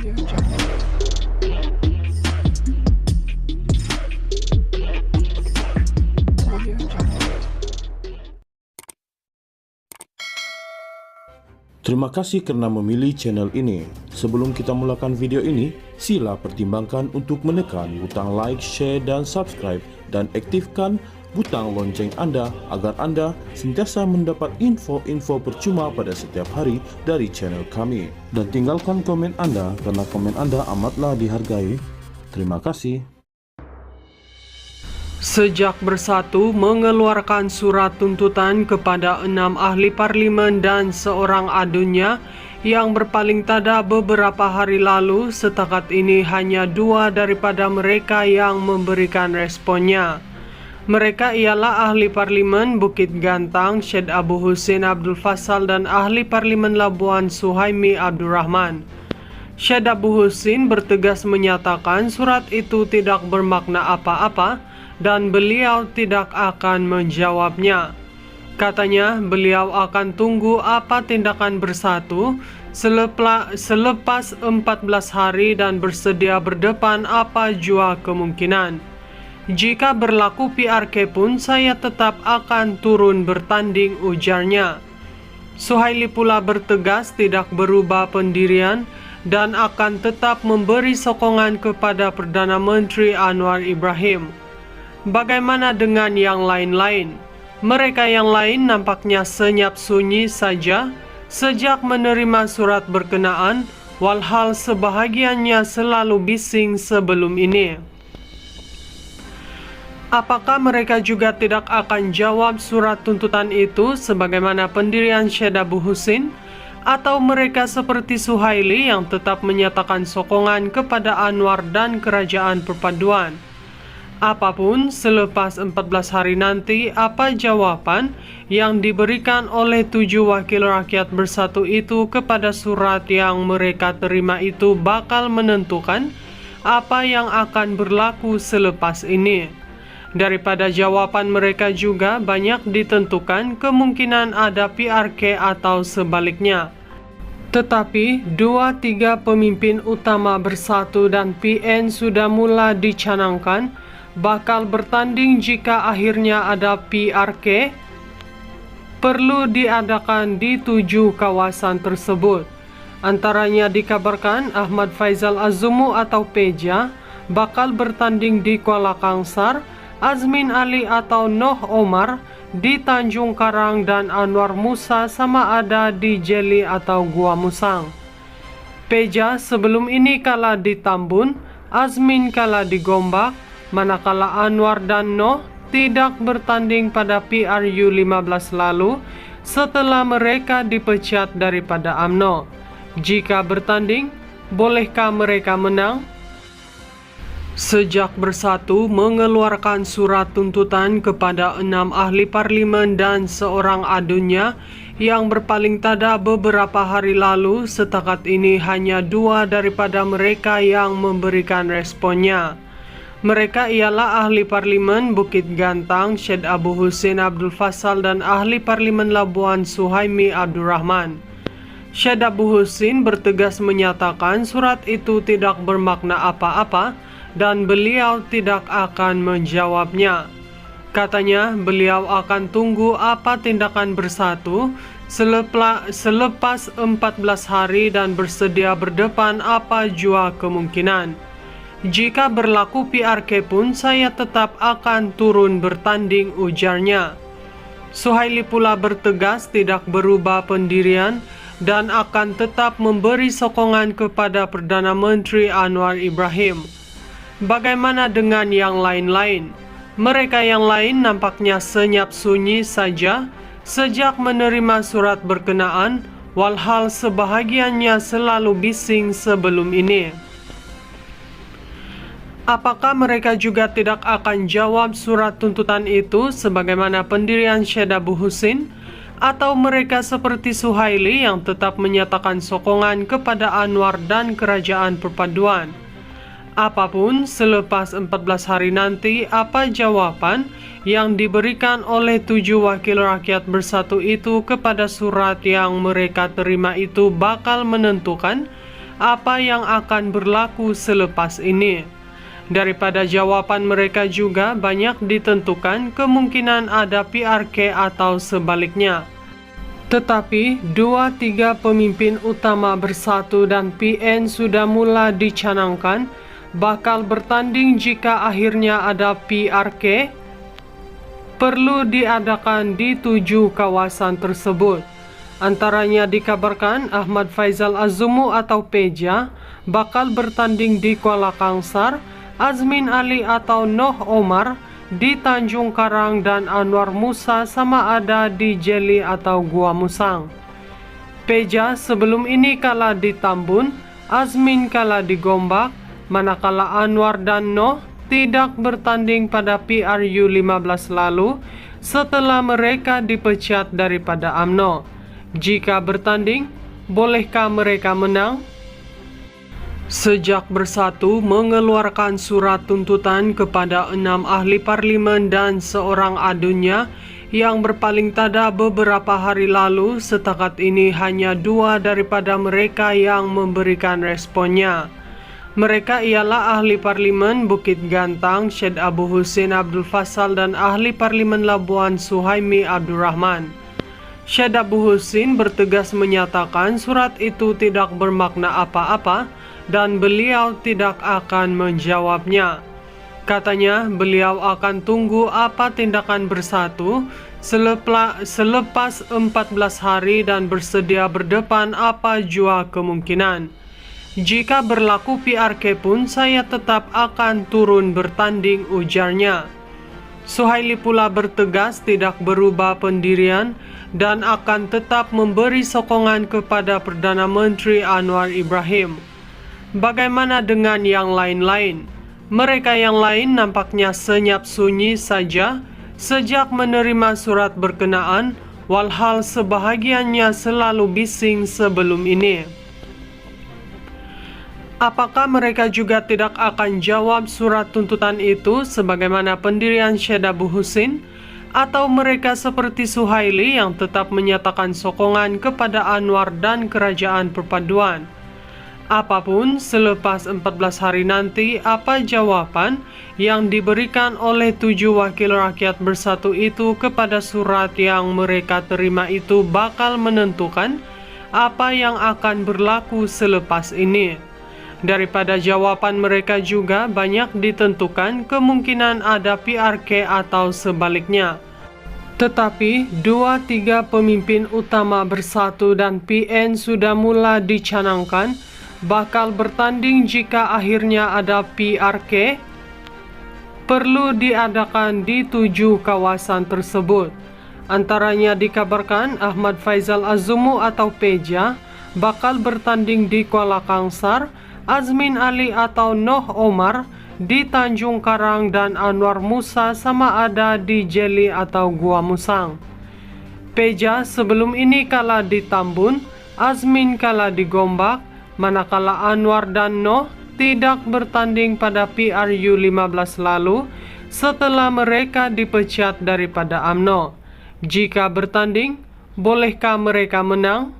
Terima kasih karena memilih channel ini. Sebelum kita mulakan video ini, sila pertimbangkan untuk menekan butang like, share, dan subscribe, dan aktifkan butang lonceng Anda agar Anda sentiasa mendapat info-info percuma pada setiap hari dari channel kami. Dan tinggalkan komen Anda karena komen Anda amatlah dihargai. Terima kasih. Sejak Bersatu mengeluarkan surat tuntutan kepada 6 ahli parlimen dan seorang adunya yang berpaling tada beberapa hari lalu, setakat ini hanya 2 daripada mereka yang memberikan responnya. Mereka ialah ahli parlimen Bukit Gantang Syed Abu Hussein Abdul Fassal dan ahli parlimen Labuan Suhaimi Abdul Rahman. Syed Abu Hussein bertegas menyatakan surat itu tidak bermakna apa-apa dan beliau tidak akan menjawabnya. Katanya beliau akan tunggu apa tindakan Bersatu selepas 14 hari dan bersedia berdepan apa jua kemungkinan. Jika berlaku PRK pun saya tetap akan turun bertanding, ujarnya. Suhaili pula bertegas tidak berubah pendirian dan akan tetap memberi sokongan kepada Perdana Menteri Anwar Ibrahim. Bagaimana dengan yang lain-lain? Mereka yang lain nampaknya senyap sunyi saja sejak menerima surat berkenaan, walhal sebahagiannya selalu bising sebelum ini. Apakah mereka juga tidak akan jawab surat tuntutan itu sebagaimana pendirian Syed Abu Hussein? Atau mereka seperti Suhaili yang tetap menyatakan sokongan kepada Anwar dan Kerajaan Perpaduan? Apapun, selepas 14 hari nanti, apa jawaban yang diberikan oleh 7 wakil rakyat Bersatu itu kepada surat yang mereka terima itu bakal menentukan apa yang akan berlaku selepas ini. Daripada jawaban mereka juga banyak ditentukan kemungkinan ada PRK atau sebaliknya. Tetapi 2-3 pemimpin utama Bersatu dan PN sudah mula dicanangkan bakal bertanding jika akhirnya ada PRK perlu diadakan di 7 kawasan tersebut. Antaranya dikabarkan Ahmad Faizal Azumu atau Peja bakal bertanding di Kuala Kangsar, Azmin Ali atau Noh Omar di Tanjung Karang, dan Anwar Musa sama ada di Jeli atau Gua Musang. Peja sebelum ini kalah di Tambun, Azmin kalah di Gombak, manakala Anwar dan Noh tidak bertanding pada PRU 15 lalu setelah mereka dipecat daripada UMNO. Jika bertanding, bolehkah mereka menang? Sejak Bersatu mengeluarkan surat tuntutan kepada 6 ahli parlimen dan seorang adunya yang berpaling tada beberapa hari lalu, setakat ini hanya 2 daripada mereka yang memberikan responnya. Mereka ialah ahli parlimen Bukit Gantang Syed Abu Hussein Abdul Fassal dan ahli parlimen Labuan Suhaimi Abdul Rahman. Syed Abu Hussein bertegas menyatakan surat itu tidak bermakna apa-apa dan beliau tidak akan menjawabnya. Katanya beliau akan tunggu apa tindakan Bersatu selepas 14 hari dan bersedia berdepan apa jua kemungkinan. Jika berlaku PRK pun saya tetap akan turun bertanding, ujarnya. Suhaili pula bertegas tidak berubah pendirian dan akan tetap memberi sokongan kepada Perdana Menteri Anwar Ibrahim. Bagaimana dengan yang lain-lain? Mereka yang lain nampaknya senyap sunyi saja sejak menerima surat berkenaan, walhal sebahagiannya selalu bising sebelum ini. Apakah mereka juga tidak akan jawab surat tuntutan itu sebagaimana pendirian Syed Abu Hussein? Atau mereka seperti Suhaili yang tetap menyatakan sokongan kepada Anwar dan Kerajaan Perpaduan? Apapun, selepas 14 hari nanti, apa jawaban yang diberikan oleh 7 wakil rakyat Bersatu itu kepada surat yang mereka terima itu bakal menentukan apa yang akan berlaku selepas ini. Daripada jawaban mereka juga banyak ditentukan kemungkinan ada PRK atau sebaliknya. Tetapi 2-3 pemimpin utama bersatu dan PN sudah mula dicanangkan bakal bertanding jika akhirnya ada PRK perlu diadakan di 7 kawasan tersebut. Antaranya dikabarkan Ahmad Faizal Azumu atau Peja bakal bertanding di Kuala Kangsar, Azmin Ali atau Noh Omar di Tanjung Karang, dan Anwar Musa sama ada di Jeli atau Gua Musang. Peja sebelum ini kalah di Tambun, Azmin kalah di Gombak, manakala Anwar dan Noh tidak bertanding pada PRU 15 lalu setelah mereka dipecat daripada UMNO. Jika bertanding, bolehkah mereka menang? Sejak Bersatu mengeluarkan surat tuntutan kepada 6 ahli parlimen dan seorang adunya yang berpaling tada beberapa hari lalu, setakat ini hanya 2 daripada mereka yang memberikan responnya. Mereka ialah ahli parlimen Bukit Gantang Syed Abu Hussein Abdul Fasal dan ahli parlimen Labuan Suhaimi Abdul Rahman. Syed Abu Hussein bertegas menyatakan surat itu tidak bermakna apa-apa dan beliau tidak akan menjawabnya. Katanya beliau akan tunggu apa tindakan Bersatu selepas 14 hari dan bersedia berdepan apa jua kemungkinan. Jika berlaku PRK pun saya tetap akan turun bertanding, ujarnya. Suhaili pula bertegas tidak berubah pendirian dan akan tetap memberi sokongan kepada Perdana Menteri Anwar Ibrahim. Bagaimana dengan yang lain-lain? Mereka yang lain nampaknya senyap sunyi saja sejak menerima surat berkenaan, walhal sebahagiannya selalu bising sebelum ini. Apakah mereka juga tidak akan jawab surat tuntutan itu sebagaimana pendirian Syed Abu Hussein? Atau mereka seperti Suhaili yang tetap menyatakan sokongan kepada Anwar dan Kerajaan Perpaduan? Apapun, selepas 14 hari nanti, apa jawaban yang diberikan oleh 7 wakil rakyat Bersatu itu kepada surat yang mereka terima itu bakal menentukan apa yang akan berlaku selepas ini. Daripada jawaban mereka juga banyak ditentukan kemungkinan ada PRK atau sebaliknya. Tetapi 2-3 pemimpin utama Bersatu dan PN sudah mula dicanangkan bakal bertanding jika akhirnya ada PRK perlu diadakan di 7 kawasan tersebut. Antaranya dikabarkan Ahmad Faizal Azumu atau Peja bakal bertanding di Kuala Kangsar, Azmin Ali atau Noh Omar di Tanjung Karang, dan Anwar Musa sama ada di Jeli atau Gua Musang. Peja sebelum ini kalah di Tambun, Azmin kalah di Gombak, manakala Anwar dan Noh tidak bertanding pada PRU 15 lalu setelah mereka dipecat daripada UMNO. Jika bertanding, bolehkah mereka menang?